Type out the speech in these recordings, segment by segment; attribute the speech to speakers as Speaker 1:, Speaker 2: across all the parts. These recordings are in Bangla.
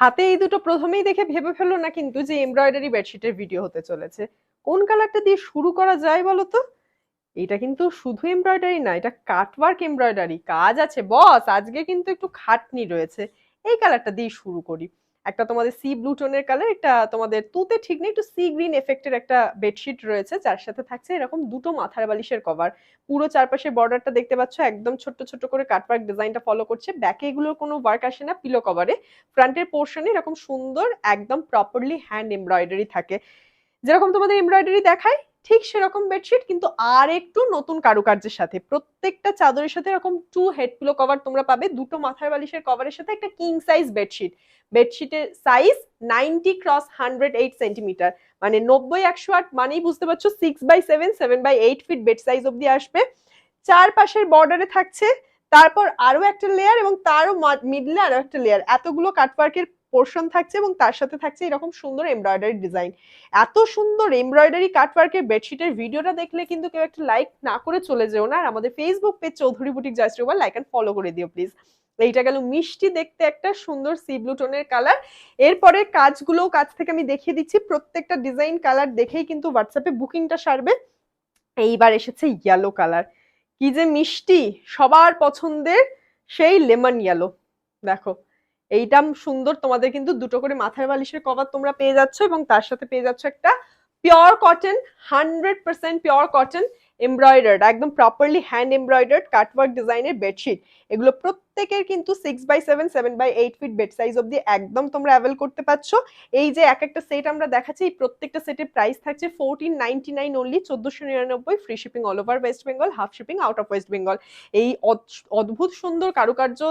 Speaker 1: হাতে এই দুটো প্রথমেই দেখে ভেবে ফেলো না কিন্তু যে এমব্রয়ডারি বেডশিটের ভিডিও হতে চলেছে। কোন কালারটা দিয়ে শুরু করা যায় বলো তো? এটা কিন্তু শুধু এমব্রয়ডারি না, এটা কাটওয়ার্ক এমব্রয়ডারি কাজ আছে বস, আজকে কিন্তু একটু খাটনি রয়েছে। এই কালারটা দিয়ে শুরু করি। একটা তোমাদের সি ব্লু টোনের কালার, একটা তোমাদের তুতে ঠিক নেই, একটু সি গ্রিন এফেক্টের একটা বেডশিট রয়েছে, যার সাথে থাকছে এরকম দুটো মাথার বালিশের কভার। পুরো চারপাশের বর্ডারটা দেখতে পাচ্ছ, একদম ছোট্ট ছোট্ট করে কাটওয়ার্ক ডিজাইনটা ফলো করছে। ব্যাকে এগুলোর কোনো ওয়ার্ক আসে না পিলো কভারে। ফ্রন্টের পোর্শনে এরকম সুন্দর একদম প্রপারলি হ্যান্ড এমব্রয়ডারি থাকে, যেরকম তোমাদের এমব্রয়ডারি দেখায় ঠিক সেরকম বেডশিট, কিন্তু আর একটু নতুন কারুকার্যের সাথে। প্রত্যেকটা চাদরের সাথে এরকম 2 হেড পিলো কভার তোমরা পাবে, দুটো মাথার বালিশের কভারের সাথে একটা কিং সাইজ বেডশিট। বেডশিটের সাইজ 90x108 সেন্টিমিটার, মানে 90-108, মানেই বুঝতে পারছো 6x7 7x8 fit bed size অব্দি আসবে। চারপাশের বর্ডারে থাকছে তারপর আরো একটা লেয়ার, এবং তারও মিডলে আরো একটা লেয়ার, এতগুলো কাটওয়ার্কের পোর্শন থাকছে, এবং তার সাথে থাকছে এরকম সুন্দর এমব্রয়ডারি ডিজাইন। এত সুন্দর এমব্রয়ডারি কাটওয়ার্কের বেডশিটের ভিডিওটা দেখলে কিন্তু কেউ একটা লাইক না করে চলে যেও না, আর আমাদের Facebook page Chowdhury boutique Joyshree like and follow করে দিও প্লিজ। এইটা গেল মিষ্টি দেখতে একটা সুন্দর সি ব্লু টোনের কালার। এরপরে কাজগুলো কাছ থেকে আমি দেখিয়ে দিচ্ছি, প্রত্যেকটা ডিজাইন কালার দেখেই কিন্তু হোয়াটসঅ্যাপে বুকিংটা সারবে। এইবার এসেছে ইয়েলো কালার, কি যে মিষ্টি, সবার পছন্দের সেই লেমন ইয়েলো। দেখো এইটা সুন্দর, তোমাদের কিন্তু দুটো করে মাথার বালিশের কভার তোমরা পেয়ে যাচ্ছ, এবং তার সাথে পেয়ে যাচ্ছ একটা pure cotton, 100% pure cotton embroidered, একদম প্রপারলি হ্যান্ড এমব্রয়ডার্ড কাটওয়ার্ক ডিজাইনের বেডশিট। এগুলো প্রত্যেকের কিন্তু 6x7 7x8 fit bed size অব্দি একদম তোমরা অ্যাভেল করতে পারছো। এই যে এক একটা সেট আমরা দেখাচ্ছি, এই প্রত্যেকটা সেটের প্রাইস থাকছে 1499 only, 1499, free shipping all over West Bengal, half shipping out of West Bengal. এই অদ্ভুত সুন্দর কারুকার্য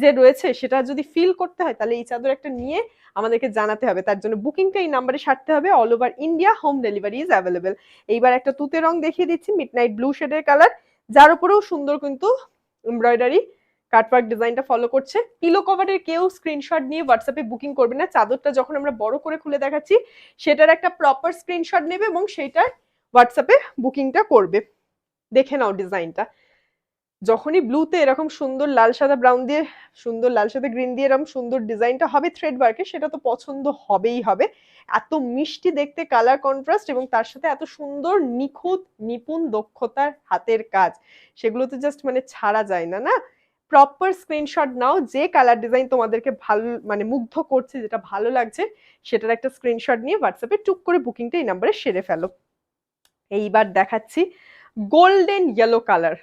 Speaker 1: যে রয়েছে সেটা যদি ফিল করতে হয়, তাহলে এই চাদর একটা নিয়ে আমাদেরকে জানাতে হবে, তার জন্য বুকিংটা এই নাম্বারে সারতে হবে। All over India home delivery is available. এইবার একটা তুতে রং দেখিয়ে দিচ্ছি, মিডনাইট ব্লু শেডের কালার, যার উপরেও সুন্দর কিন্তু এমব্রয়ডারি কাটওয়ার্ক ডিজাইনটা ফলো করছে। পিলো কভারের কেউ স্ক্রিনশট নিয়ে হোয়াটসঅ্যাপে বুকিং করবে না, চাদরটা যখন আমরা বড় করে খুলে দেখাচ্ছি সেটার একটা প্রপার স্ক্রিনশট নেবে এবং সেইটার হোয়াটসঅ্যাপে বুকিংটা করবে। দেখে নাও ডিজাইনটা, যখনই ব্লুতে এরকম সুন্দর লাল সাদা ব্রাউন দিয়ে, সুন্দর লাল সাদা গ্রিন দিয়ে এরকম সুন্দর ডিজাইনটা হবে থ্রেড ওয়ার্কে, সেটা তো পছন্দ হবেই হবে। এত মিষ্টি দেখতে কালার কন্ট্রাস্ট, এবং তার সাথে এত সুন্দর নিখুঁত নিপুণ দক্ষতার হাতের কাজ, সেগুলো তো জাস্ট মানে ছাড়া যায় না। না, প্রপার স্ক্রিনশট নাও, যে কালার ডিজাইন তোমাদেরকে ভালো মানে মুগ্ধ করছে, যেটা ভালো লাগছে, সেটার একটা স্ক্রিনশট নিয়ে হোয়াটসঅ্যাপে টুক করে বুকিংটা এই নাম্বারে সেরে ফেলো। এইবার দেখাচ্ছি গোল্ডেন ইয়েলো কালার,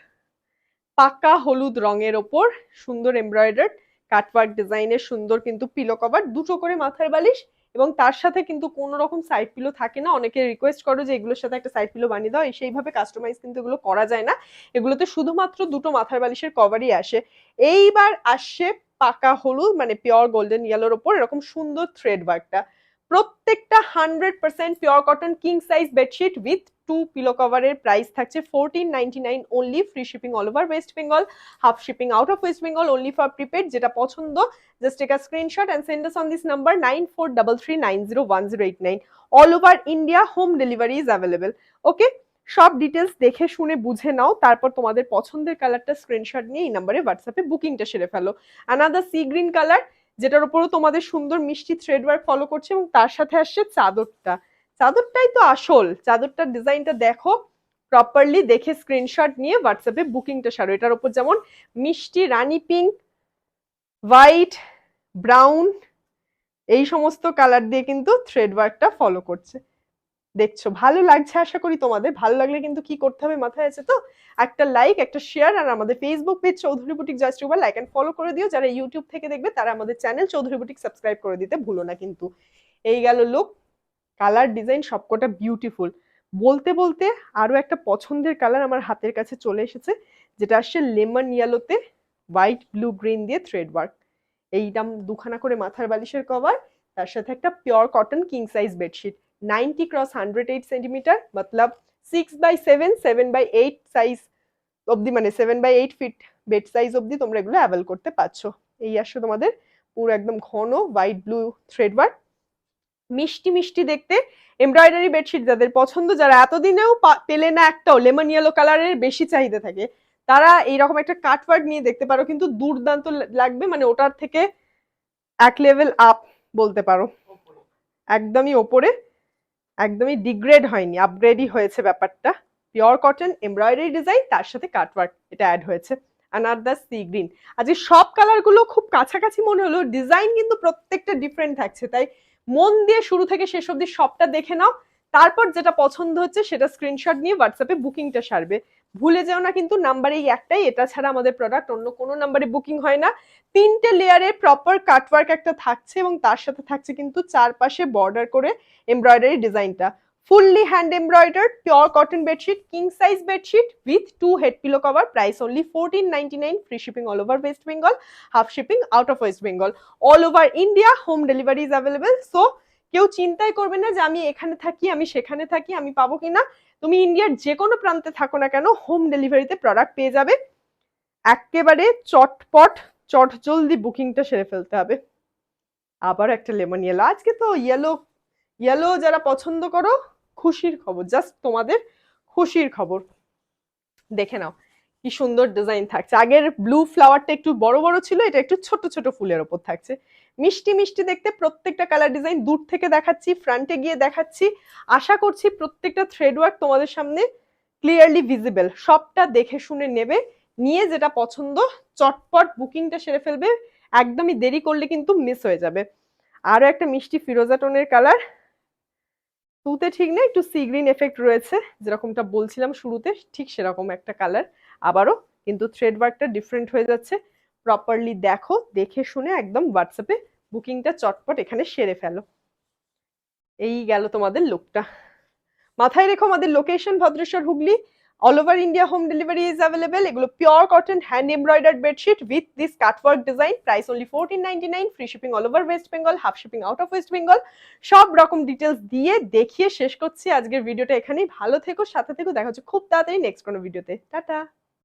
Speaker 1: পাকা হলুদ রঙের ওপর সুন্দর এমব্রয়ডার্ড কাটওয়ার্ক ডিজাইনের সুন্দর কিন্তু পিলো কভার, দুটো করে মাথার বালিশ, এবং তার সাথে কিন্তু কোনো রকম সাইড পিলো থাকে না। অনেকে রিকোয়েস্ট করো যে এগুলোর সাথে একটা সাইড পিলো বানিয়ে দাও, সেইভাবে কাস্টমাইজ কিন্তু এগুলো করা যায় না, এগুলোতে শুধুমাত্র দুটো মাথার বালিশের কভারই আসে। এইবার আসছে পাকা হলুদ মানে পিওর গোল্ডেন ইয়েলোর ওপর এরকম সুন্দর থ্রেড ওয়ার্কটা। প্রত্যেকটা 100% pure cotton king size bedsheet with 2 pillow কভারের প্রাইস থাকছে 1499 only, free shipping all over West Bengal, half shipping out of West Bengal only for prepaid. যেটা পছন্দ just take a screenshot and send us on this number 9433901089। All over India home delivery is available. Okay, সব ডিটেলস দেখে শুনে বুঝে নাও, তারপর তোমাদের পছন্দের কালারটা স্ক্রিনশট নিয়ে এই নাম্বারে হোয়াটসঅ্যাপে বুকিংটা সেরে ফেলো। অ্যানাদার সি গ্রিন কালার, যেটার উপরও তোমাদের সুন্দর মিষ্টি থ্রেড ওয়ার্ক ফলো করছে, এবং তার সাথে আসছে চাদরটা। চাদরটাই তো আসল, চাদরটার ডিজাইনটা দেখো, প্রপারলি দেখে স্ক্রিনশট নিয়ে হোয়াটসঅ্যাপে বুকিংটা সারো। এটার উপর যেমন মিষ্টি রানী পিঙ্ক, হোয়াইট, ব্রাউন, এই সমস্ত কালার দিয়ে কিন্তু থ্রেড ওয়ার্কটা ফলো করছে। দেখছো ভালো লাগছে, আশা করি তোমাদের ভালো লাগলে কিন্তু কি করতে হবে মাথায় আছে তো, একটা লাইক, একটা শেয়ার, আর আমাদের Facebook page Chowdhury boutique Joyshree like and follow করে দিও। যারা ইউটিউব থেকে দেখবে তারা আমাদের চ্যানেল চৌধুরী বুটিক সাবস্ক্রাইব করে দিতে ভুলো না কিন্তু। এই গেল লুক, কালার ডিজাইন সবকটা বিউটিফুল। বলতে বলতে আরো একটা পছন্দের কালার আমার হাতের কাছে চলে এসেছে, যেটা আসছে লেমন ইয়েলোতে হোয়াইট ব্লু গ্রিন দিয়ে থ্রেড ওয়ার্ক। এইটা দুখানা করে মাথার বালিশের কভার, তার সাথে একটা pure cotton king size bedsheet, 90x108 centimetre, মতলব 6x7 7x8 সাইজ অব্দি, মানে 7x8 ফিট বেড সাইজ অব্দি তোমরা এগুলো অ্যাভেল করতে পারছো। এই আসছে তোমাদের পুরো একদম ঘন হোয়াইট ব্লু থ্রেড ওয়ার্ক, মিষ্টি মিষ্টি দেখতে এমব্রয়ডারি বেডশিট যাদের পছন্দ, যারা এতদিনেও পেলে না একটাও, লেমন ইয়েলো কালারের বেশি চাহিদা থাকে, তারা এইরকম একটা কাটওয়ার্ক নিয়ে দেখতে পারো, কিন্তু দুর্দান্ত লাগবে, মানে ওটার থেকে এক লেভেল আপ বলতে পারো, একদমই ওপরে, একদমই ডিগ্রেড হয়নি, আপগ্রেডই হয়েছে ব্যাপারটা। পিওর কটন এমব্রয়ডারি ডিজাইন, তার সাথে কাটওয়ার্ক এটা অ্যাড হয়েছে। Another sea green. আজকে সব কালার গুলো খুব কাছাকাছি মনে হলো, ডিজাইন কিন্তু প্রত্যেকটা ডিফারেন্ট থাকছে, তাই মন দিয়ে শুরু থেকে শেষ অবধি সবটা দেখে নাও, তারপর যেটা পছন্দ হচ্ছে সেটা স্ক্রিনশট নিয়ে হোয়াটসঅ্যাপে বুকিংটা সারবে। ভুলে যেও না কিন্তু, নাম্বার এই একটাই, এটা ছাড়া আমাদের প্রোডাক্ট অন্য কোনো নাম্বারে বুকিং হয় না। 3টে লেয়ারে প্রপার কাটওয়ার্ক একটা থাকছে, এবং তার সাথে থাকছে কিন্তু চারপাশে বর্ডার করে এমব্রয়ডারি ডিজাইনটা। Fully hand embroidered pure cotton bedsheet, king size bedsheet with 2 head pillow cover, price only 1499, free shipping all over West Bengal, half shipping out of West Bengal, all over India, home delivery is available. So কেউ চিন্তাই করবে না যে আমি এখানে থাকি, আমি সেখানে থাকি, আমি পাবো কিনা। তুমি ইন্ডিয়ার যে কোনো প্রান্তে থাকো না কেন, হোম ডেলিভারিতে প্রোডাক্ট পেয়ে যাবে। একেবারে চটপট চট জলদি বুকিংটা সেরে ফেলতে হবে। আবার একটা লেমন ইয়েলো, আজকে তো ইয়েলো ইয়েলো যারা পছন্দ করো, খুশির খবর, জাস্ট তোমাদের খুশির খবর। দেখে নাও কি সুন্দর ডিজাইন থাকছে। আগের ব্লু ফ্লাওয়ারটা একটু বড় বড় ছিল, এটা একটু ছোট ছোট ফুলের ওপর থাকছে, মিষ্টি মিষ্টি দেখতে। প্রত্যেকটা কালার ডিজাইন দূর থেকে দেখাচ্ছি, ফ্রন্টে গিয়ে দেখাচ্ছি, আশা করছি প্রত্যেকটা থ্রেড ওয়ার্ক তোমাদের সামনে ক্লিয়ারলি ভিজিবল। সবটা দেখে শুনে নেবে, নিয়ে যেটা পছন্দ চটপট বুকিংটা সেরে ফেলবে, একদমই দেরি করলে কিন্তু মিস হয়ে যাবে। আরো একটা মিষ্টি ফিরোজা টোনের কালার, তুতে ঠিক না, একটু সি গ্রিন এফেক্ট রয়েছে, যেরকমটা বলছিলাম শুরুতে, ঠিক সেরকম একটা কালার। আবারও কিন্তু থ্রেড ওয়ার্কটা ডিফারেন্ট হয়ে যাচ্ছে। প্রপারলি দেখো, দেখে শুনে একদম হোয়াটসঅ্যাপে বুকিংটা চটপট এখানে সেরে ফেলো। এই গেল তোমাদের লুকটা। মাথায় রেখো আমাদের location Bhadreshwar, Hooghly, all over India home delivery is available. এগুলো pure cotton hand embroidered bedsheet with this cutwork design, price only 1499, free shipping all over West Bengal, half shipping out of West Bengal. সব রকম ডিটেলস দিয়ে দেখিয়ে শেষ করছি আজকের ভিডিওটা এখানেই। ভালো থেকো, সাথে থেকো, দেখা হচ্ছে খুব তাড়াতাড়ি নেক্সট কোনো ভিডিওতে। টাটা।